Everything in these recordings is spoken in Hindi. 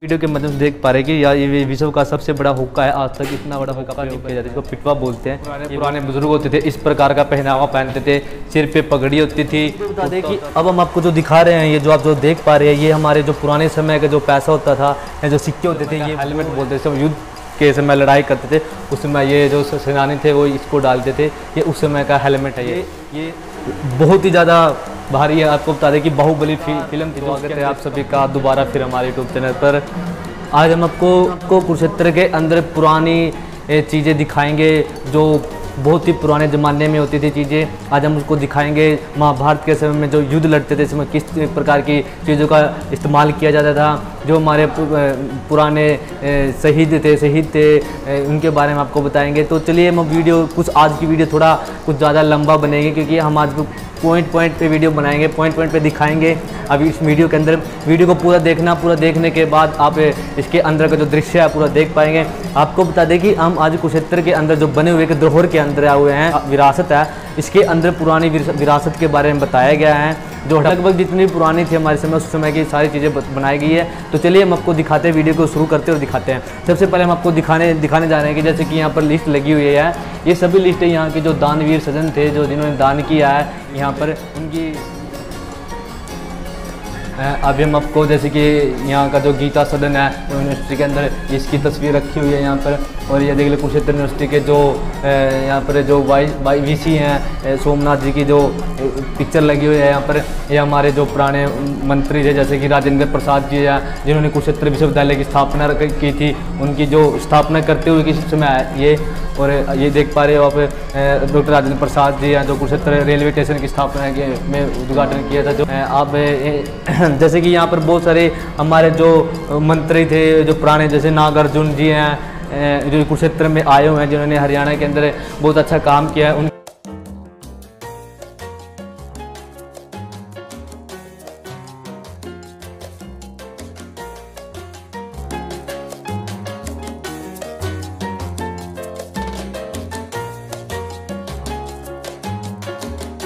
वीडियो के माध्यम से देख पा रहे हैं कि यार ये विश्व का सबसे बड़ा हुक्का है। आज तक इतना बड़ा हुक्का नहीं किया जाता, इसको पिटवा बोलते हैं। पुराने बुजुर्ग होते थे इस प्रकार का पहनावा पहनते थे, सिर पे पगड़ी होती थी। बता दें कि अब हम आपको जो दिखा रहे हैं, ये जो आप जो देख पा रहे हैं, ये हमारे जो पुराने समय का जो पैसा होता था, जो सिक्के होते थे, ये हेलमेट बोलते थे। सब युद्ध के समय लड़ाई करते थे, उस समय ये जो सेनानी थे वो इसको डालते थे। ये उस समय का हेलमेट है। ये बहुत ही ज़्यादा भारी है। आपको बता दें कि बाहुबली फिल्म की स्वागत है आप सभी का दोबारा फिर हमारे यूट्यूब चैनल पर। आज हम आपको कुरुक्षेत्र के अंदर पुरानी चीज़ें दिखाएंगे, जो बहुत ही पुराने ज़माने में होती थी चीज़ें। आज हम उसको दिखाएंगे। महाभारत के समय में जो युद्ध लड़ते थे, इसमें किस प्रकार की चीज़ों का इस्तेमाल किया जाता था। जो हमारे पुराने शहीद थे उनके बारे में आपको बताएंगे। तो चलिए हम वीडियो आज की वीडियो थोड़ा कुछ ज़्यादा लंबा बनेगी, क्योंकि हम आज पॉइंट पे वीडियो बनाएंगे, पॉइंट पे दिखाएंगे। अभी इस वीडियो के अंदर वीडियो को पूरा देखना, पूरा देखने के बाद आप इसके अंदर का जो दृश्य है पूरा देख पाएंगे। आपको बता दें कि हम आज कुरुक्षेत्र के अंदर जो बने हुए धरोहर के अंदर आए हुए हैं, विरासत है, इसके अंदर पुरानी विरासत के बारे में बताया गया है, जो लगभग जितनी पुरानी थी हमारे समय, उस समय की सारी चीज़ें बनाई गई है। तो चलिए हम आपको दिखाते हैं, वीडियो को शुरू करते और दिखाते हैं। सबसे पहले हम आपको दिखाने जा रहे हैं कि जैसे कि यहाँ पर लिस्ट लगी हुई है। ये सभी लिस्ट है यहाँ के जो दानवीर सज्जन थे, जो जिन्होंने दान किया है यहाँ पर, उनकी अभी हम आपको जैसे कि यहाँ का जो गीता सदन है यूनिवर्सिटी के अंदर, इसकी तस्वीर रखी हुई है यहाँ पर। और ये देख लो कुरुक्षेत्र यूनिवर्सिटी के जो यहाँ पर जो वीसी हैं, सोमनाथ जी की जो पिक्चर लगी हुई है यहाँ पर। ये हमारे जो पुराने मंत्री थे, जैसे कि राजेंद्र प्रसाद जी हैं, जिन्होंने कुरुक्षेत्र विश्वविद्यालय की स्थापना की थी। उनकी जो स्थापना करते हुए किस समय ये, और ये देख पा रहे हो आप, डॉक्टर राजेंद्र प्रसाद जी हैं, जो कुरुक्षेत्र रेलवे स्टेशन की स्थापना में उद्घाटन किया था। जो आप जैसे कि यहाँ पर बहुत सारे हमारे जो मंत्री थे, जो पुराने, जैसे नागार्जुन जी हैं, जो कुरुक्षेत्र में आए हुए हैं, जिन्होंने हरियाणा के अंदर बहुत अच्छा काम किया है।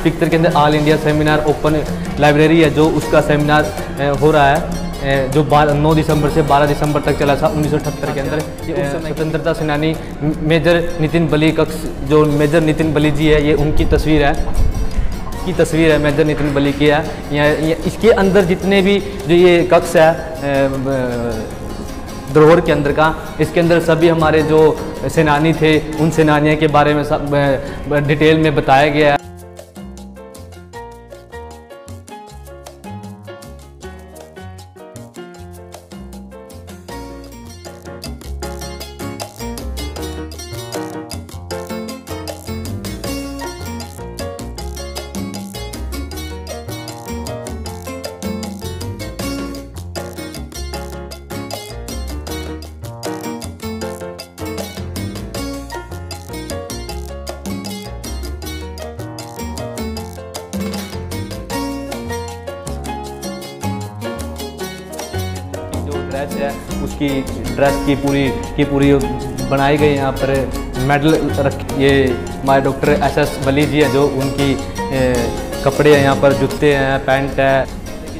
पिक्चर के अंदर all India seminar open library है, जो उसका सेमिनार हो रहा है, जो 9 दिसंबर से 12 दिसंबर तक चला था 1978 के अंदर। ये स्वतंत्रता सेनानी मेजर नितिन बली कक्ष, जो मेजर नितिन बली जी है, ये उनकी तस्वीर है, मेजर नितिन बली की है। इसके अंदर जितने भी जो ये कक्ष है धरोहर के अंदर का, इसके अंदर सभी हमारे जो सेनानी थे, उन सेनानियों के बारे में सब डिटेल में बताया गया है। ड्रेस है, उसकी ड्रेस की पूरी बनाई गई। यहाँ पर मेडल ये हमारे डॉक्टर एसएस बली जी हैं, जो उनकी कपड़े हैं, यहाँ पर जूते हैं, पैंट है।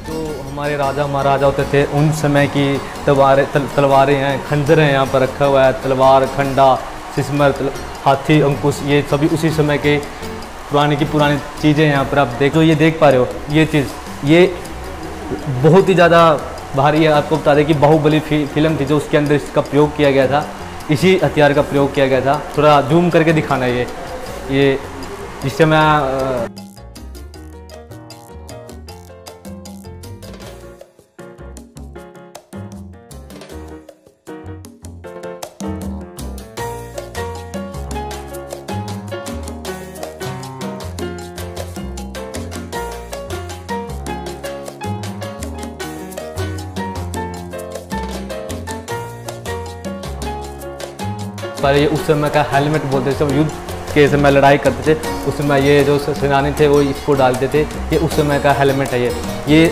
जो हमारे राजा महाराजा होते थे, उन समय की तलवारें हैं, खंजर हैं यहाँ पर रखा हुआ है, तलवार, खंडा, सिस्मर, हाथी, अंकुश, ये सभी उसी समय के पुरानी चीज़ें यहाँ पर आप देख पा रहे हो। ये चीज़ ये बहुत ही ज़्यादा भारी है। आपको बता दें कि बाहुबली फिल्म थी, जो उसके अंदर इसका प्रयोग किया गया था, इसी हथियार का प्रयोग किया गया था। थोड़ा जूम करके दिखाना ये जिससे मैं पर ये उस समय का हेलमेट बोलते थे। सब युद्ध के समय लड़ाई करते थे, उस समय ये जो सेनानी थे वो इसको डालते थे। ये उस समय का हेलमेट है। ये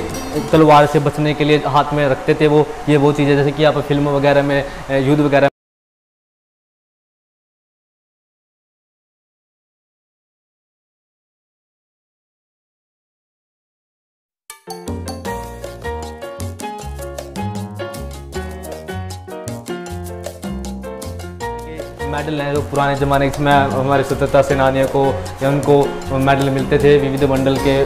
तलवार से बचने के लिए हाथ में रखते थे ये वो चीज़ें, जैसे कि आप फिल्म वगैरह में, युद्ध वगैरह मेडल हैं जो पुराने ज़माने में हमारे स्वतंत्रता सेनानियों को या उनको मेडल मिलते थे विविध मंडल के।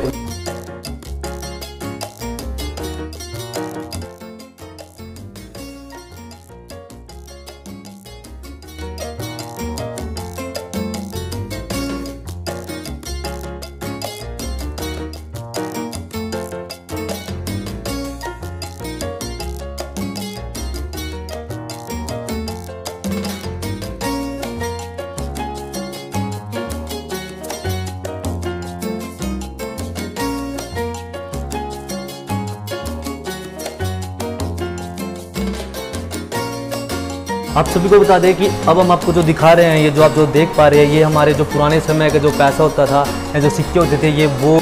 आप सभी को बता दें कि अब हम आपको जो दिखा रहे हैं, ये जो आप जो देख पा रहे हैं, ये हमारे जो पुराने समय का जो पैसा होता था या जो सिक्के होते थे, ये वो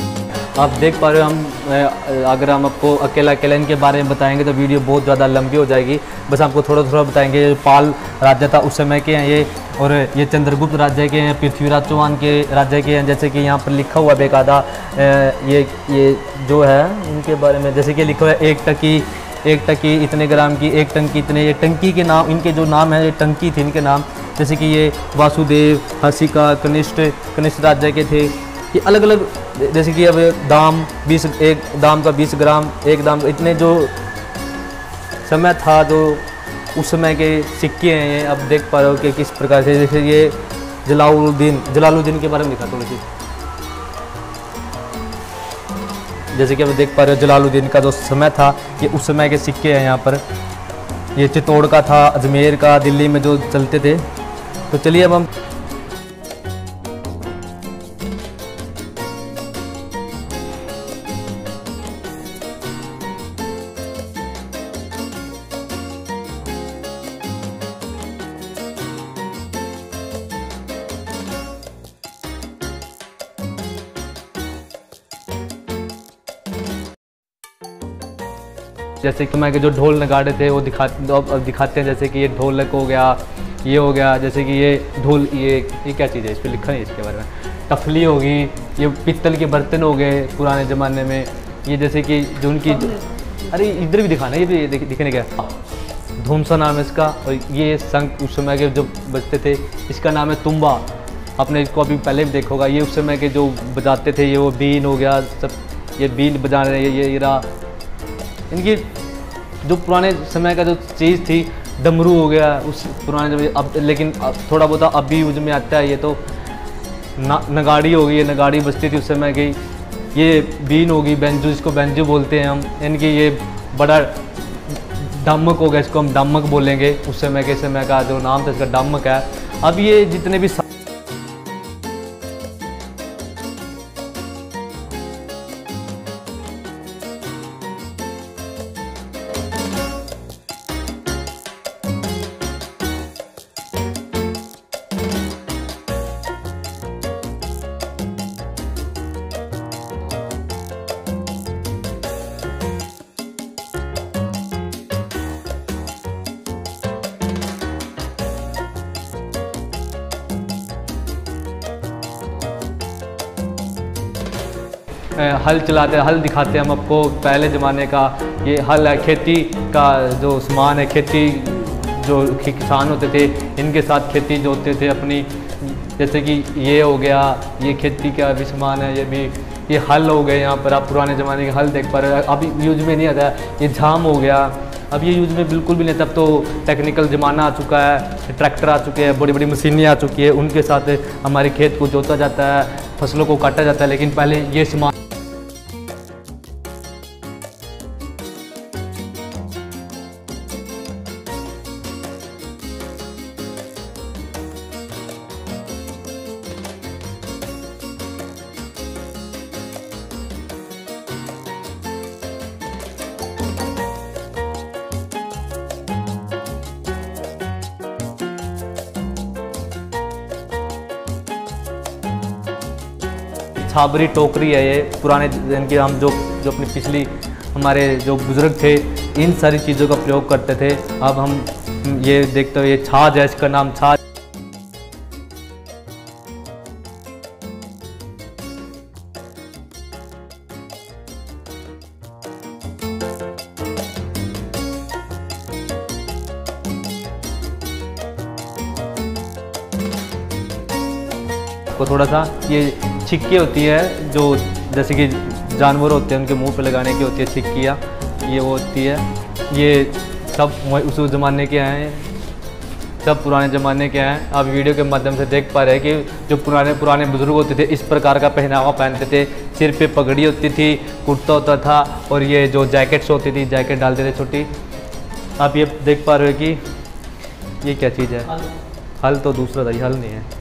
आप देख पा रहे हो। हम अगर हम आपको अकेला इनके बारे में बताएंगे तो वीडियो बहुत ज़्यादा लंबी हो जाएगी। बस आपको थोड़ा थोड़ा बताएंगे। ये पाल राज्य था उस समय के हैं ये, और ये चंद्रगुप्त राज्य के हैं, पृथ्वीराज चौहान के राज्य के हैं। जैसे कि यहाँ पर लिखा हुआ बेकायदा ये जो है इनके बारे में, जैसे कि लिखा हुआ है एक टकी इतने ग्राम की, एक टंकी इतने, ये टंकी के नाम, इनके जो नाम है ये टंकी थे इनके नाम। जैसे कि ये वासुदेव, हसिका, कनिष्ठ राज्य के थे। ये अलग अलग, जैसे कि अब दाम 20, एक दाम का 20 ग्राम, एक दाम, इतने जो समय था जो उस समय के सिक्के हैं ये। अब देख पा रहे हो कि किस प्रकार से, जैसे ये जलालुद्दीन के बारे में लिखा थोड़ी सी, जैसे कि आप देख पा रहे हो जलालुद्दीन का जो समय था ये उस समय के सिक्के हैं यहाँ पर। ये चित्तौड़ का था, अजमेर का, दिल्ली में जो चलते थे। तो चलिए अब हम जैसे कि मैं जो ढोल नगाड़े थे वो दिखाते हैं। जैसे कि ये ढोलक हो गया, ये हो गया, जैसे कि ये ढोल, ये क्या चीज़ है, इस पर लिखा नहीं इसके बारे में। टफली होगी, ये पित्तल के बर्तन हो गए पुराने ज़माने में। ये जैसे कि जो उनकी, अरे इधर भी दिखाना, ये भी दिखने का धूमसा नाम है इसका। और ये शंख उस समय के जो बजते थे, इसका नाम है तुम्बा। आपने इसको अभी पहले भी देखा होगा। ये उस समय के जो बजाते थे, ये वो बीन हो गया, सब ये बीन बजा रहे हैं। ये रहा इनकी जो पुराने समय का जो चीज़ थी। डमरू हो गया उस पुराने जब, अब लेकिन अब थोड़ा बहुत अब भी यूज में आता है। ये तो नगाड़ी हो गई, ये नगाड़ी बजती थी उस समय की। ये बीन होगी, बेंजू, जिसको बेंजू बोलते हैं हम। इनकी ये बड़ा डमक हो गया, इसको हम डमक बोलेंगे। उस समय के समय का जो नाम था इसका डमक है। अब ये जितने भी हल चलाते, हल दिखाते हैं हम आपको पहले ज़माने का। ये हल है, खेती का जो सामान है, खेती जो किसान होते थे इनके साथ खेती जोतते थे अपनी। जैसे कि ये हो गया, ये खेती का भी सामान है। ये भी ये हल हो गए। यहाँ पर आप पुराने ज़माने के हल देख पा रहे हैं। अभी यूज में नहीं आता। ये झाम हो गया, अब ये यूज में बिल्कुल भी नहीं। तब तो टेक्निकल ज़माना आ चुका है, ट्रैक्टर आ चुके हैं, बड़ी बड़ी मशीनें आ चुकी है, उनके साथ हमारे खेत को जोता जाता है, फसलों को काटा जाता है। लेकिन पहले ये सामान छाबरी टोकरी है। ये पुराने इनके हम जो अपनी पिछली हमारे जो बुजुर्ग थे इन सारी चीज़ों का प्रयोग करते थे। अब हम ये देखते हो, ये छाछ है, इसका नाम छाछ। आपको थोड़ा सा। ये छिक्की होती है जो जैसे कि जानवर होते हैं उनके मुंह पे लगाने की होती है छिक्कियाँ, ये वो होती है। ये सब उस ज़माने के हैं, सब पुराने ज़माने के हैं। आप वीडियो के माध्यम से देख पा रहे हैं कि जो पुराने बुजुर्ग होते थे इस प्रकार का पहनावा पहनते थे। सिर पे पगड़ी होती थी, कुर्ता होता था और ये जो जैकेट्स होती थी, जैकेट डालते थे छोटी। आप ये देख पा रहे हो कि ये क्या चीज़ है, हल तो दूसरा था, ये हल नहीं है।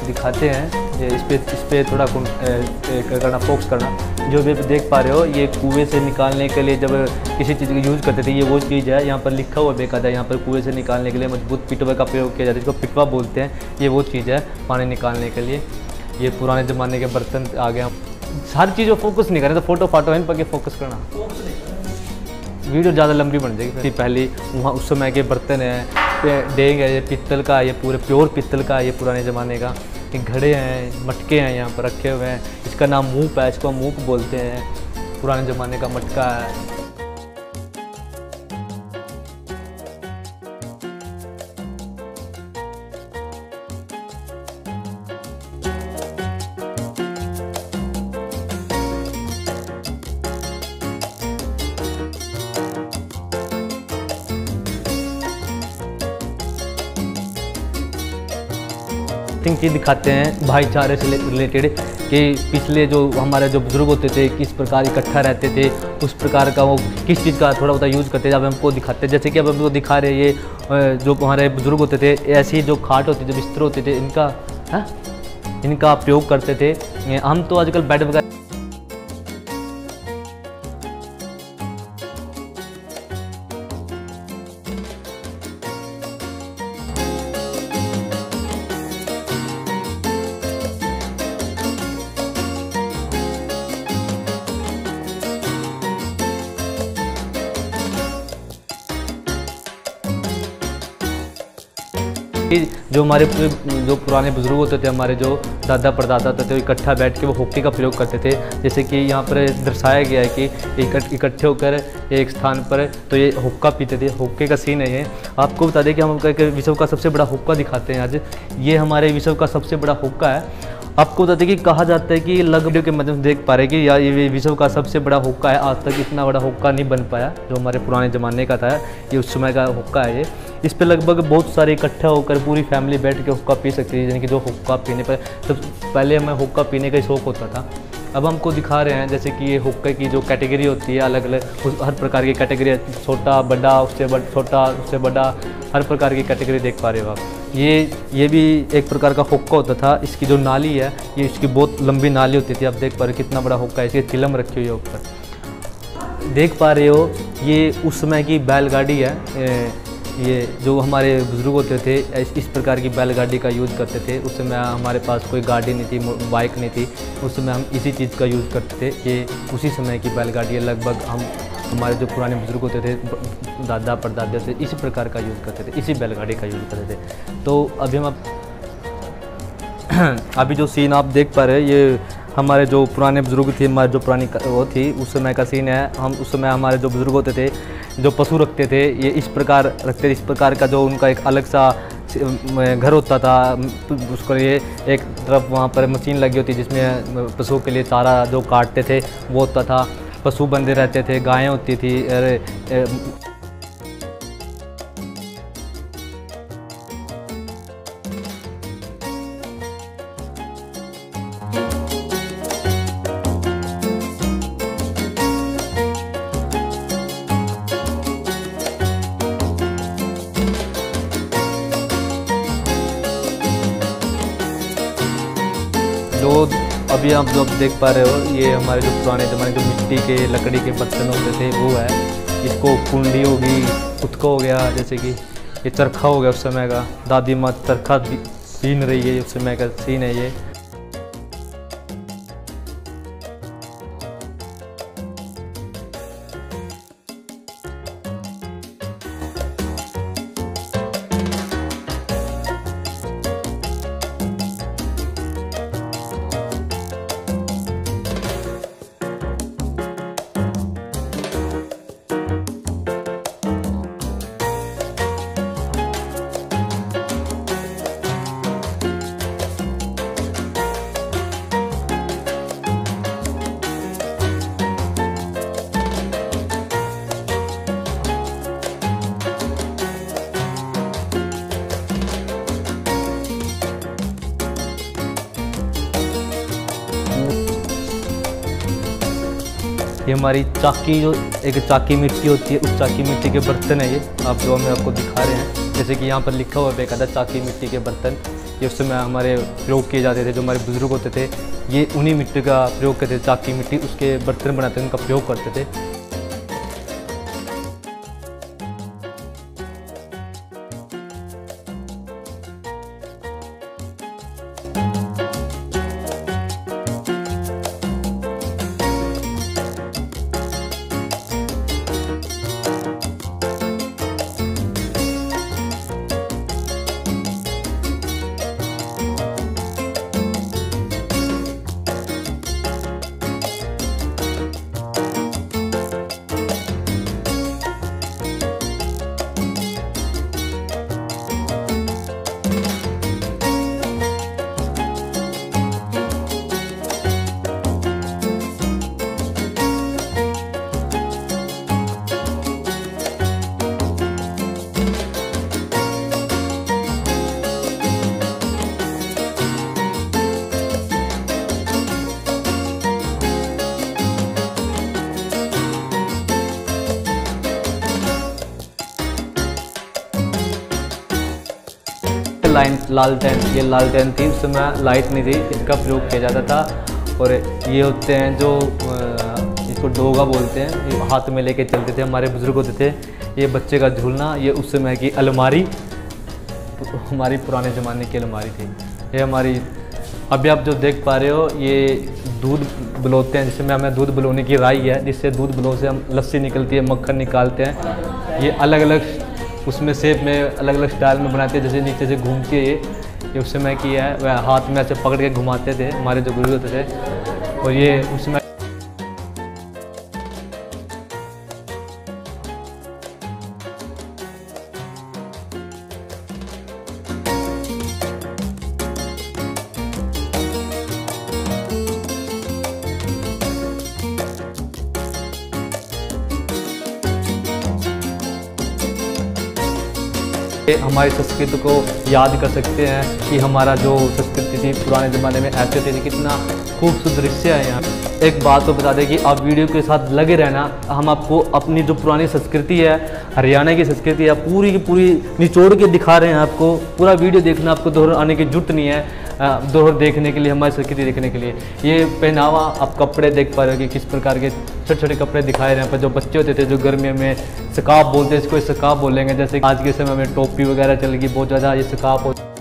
दिखाते हैं ये इस पे थोड़ा करना, फोकस करना। जो भी देख पा रहे हो ये कुएं से निकालने के लिए जब किसी चीज़ का यूज़ करते थे, ये वो चीज़ है। यहाँ पर लिखा हुआ बेकायदा, यहाँ पर कुएं से निकालने के लिए मजबूत पिटवा का प्रयोग किया जाता है, जिसको पिटवा बोलते हैं। ये वो चीज़ है पानी निकालने के लिए। ये पुराने ज़माने के बर्तन आ गए। हर चीज़ को फोकस नहीं करें तो फोटो फाटो इन पर के फोकस करना, वीडियो ज़्यादा लंबी बन जाएगी। पहले वहाँ उस समय के बर्तन है, डेंग है, ये पित्तल का, ये पूरे प्योर पित्तल का, ये पुराने ज़माने का। घड़े हैं, मटके हैं यहाँ पर रखे हुए हैं। इसका नाम मूप है, इसको मूप बोलते हैं। पुराने ज़माने का मटका है। चीज़ दिखाते हैं भाईचारे से रिलेटेड कि पिछले जो हमारे जो बुजुर्ग होते थे किस प्रकार इकट्ठा रहते थे, उस प्रकार का वो किस चीज़ का थोड़ा बहुत यूज़ करते थे। अब हमको दिखाते हैं, जैसे कि अब हमको दिखा रहे ये जो हमारे बुजुर्ग होते थे, ऐसी जो खाट होती थी, बिस्तर होते थे, इनका प्रयोग करते थे। हम तो आजकल बेड वगैरह जो हमारे जो पुराने बुजुर्ग होते थे, हमारे जो दादा परदादा होते थे, इकट्ठा बैठ के वो हुक्के का प्रयोग करते थे। जैसे कि यहाँ पर दर्शाया गया है कि इकट्ठे होकर एक स्थान पर तो ये हुक्का पीते थे। हुक्के का सीन है ये। आपको बता दें कि हम विश्व का सबसे बड़ा हुक्का दिखाते हैं आज। ये हमारे विश्व का सबसे बड़ा हुक्का है। आपको बताते कि कहा जाता है कि लगभग के माध्यम से देख पा रहे कि यार ये विश्व का सबसे बड़ा हुक्का है। आज तक इतना बड़ा हुक्का नहीं बन पाया जो हमारे पुराने ज़माने का था। ये उस समय का हुक्का है ये। इस पे लगभग बहुत सारे इकट्ठा होकर पूरी फैमिली बैठ के हुक्का पी सकती है। यानी कि जो हुक्का पीने पर तो पहले हमें हुक्का पीने का शौक़ होता था। अब हमको दिखा रहे हैं जैसे कि ये हुक्के की जो कैटेगरी होती है, अलग अलग हर प्रकार की कैटेगरी है। छोटा बड़ा, उससे छोटा, उससे बड़ा, हर प्रकार की कैटेगरी देख पा रहे हो आप। ये भी एक प्रकार का हुक्का होता था। इसकी जो नाली है, ये इसकी बहुत लंबी नाली होती थी। आप देख पा रहे हो कितना बड़ा हुक्का है। इसकी चिलम रखी हुई है ऊपर, देख पा रहे हो। ये उस समय की बैलगाड़ी है। ये जो हमारे बुजुर्ग होते थे इस प्रकार की बैलगाड़ी का यूज़ करते थे। उस समय हमारे पास कोई गाड़ी नहीं थी, बाइक नहीं थी। उस समय हम इसी चीज़ का यूज़ करते थे। ये उसी समय की बैलगाड़ी है। लगभग हमारे जो पुराने बुजुर्ग होते थे, दादा परदादा से इसी प्रकार का यूज़ करते थे, इसी बैलगाड़ी का यूज़ करते थे। तो अभी हम अभी जो सीन आप देख पा रहे हैं, ये हमारे जो पुराने बुजुर्ग थे, हमारे जो पुरानी वो थी उस समय का सीन है। हम उस समय हमारे जो बुजुर्ग होते थे, जो पशु रखते थे, ये इस प्रकार रखते थे। इस प्रकार का जो उनका एक अलग सा घर होता था। उसके लिए एक तरफ वहाँ पर मशीन लगी होती जिसमें पशुओं के लिए चारा जो काटते थे वो होता था। पशु बंधे रहते थे, गायें होती थी। जो अभी आप जो देख पा रहे हो, ये हमारे जो पुराने ज़माने जो मिट्टी के लकड़ी के बर्तन होते थे वो है। इसको कुंडी होगी, उत्को हो गया, जैसे कि ये चरखा हो गया उस समय का। दादी माँ चरखा सीन रही है, उस समय का सीन है ये। ये हमारी चाकी, जो एक चाकी मिट्टी होती है, उस चाकी मिट्टी के बर्तन है ये, आप जो हम आपको दिखा रहे हैं। जैसे कि यहाँ पर लिखा हुआ है बेकायदा चाकी मिट्टी के बर्तन। ये उस समय हमारे प्रयोग किए जाते थे, जो हमारे बुजुर्ग होते थे ये उन्हीं मिट्टी का प्रयोग करते थे। चाकी मिट्टी उसके बर्तन बनाते थे, उनका प्रयोग करते थे। लालटेन, ये लालटेन थी, उस समय लाइट नहीं थी, इसका प्रयोग किया जाता था। और ये होते हैं जो इसको डोगा बोलते हैं, ये हाथ में लेके चलते थे, हमारे बुजुर्ग होते थे। ये बच्चे का झूलना, ये उस समय की अलमारी, हमारी पुराने ज़माने की अलमारी थी। ये हमारी अभी आप जो देख पा रहे हो, ये दूध बलोते हैं, जिसमें हमें दूध बलोने की राई है, जिससे दूध बलो से हम लस्सी निकलती है, मक्खन निकालते हैं। ये अलग अलग उसमें शेप में अलग अलग स्टाइल में बनाते हैं, जैसे नीचे से घूमती है ये उस समय की है, वह हाथ में ऐसे पकड़ के घुमाते थे हमारे जो गुरु होते थे। और ये उसमें हमारी संस्कृति को याद कर सकते हैं कि हमारा जो संस्कृति थी पुराने ज़माने में ऐसे थे। कितना खूबसूरत दृश्य है यहाँ। एक बात तो बता दें कि आप वीडियो के साथ लगे रहना, हम आपको अपनी जो पुरानी संस्कृति है, हरियाणा की संस्कृति है, पूरी की पूरी निचोड़ के दिखा रहे हैं आपको। पूरा वीडियो देखना, आपको दोहर आने की जरूरत नहीं है, दोहर देखने के लिए, हमारी संस्कृति देखने के लिए। ये पहनावा, आप कपड़े देख पा रहे हो कि किस प्रकार के छोटे छोटे कपड़े दिखाए रहे हैं। पर जो बच्चे होते थे, जो गर्मियों में स्कार्फ बोलते हैं, इसको स्कार्फ बोलेंगे। जैसे आज के समय में टोपी वगैरह चल गई बहुत ज़्यादा, ये स्कार्फ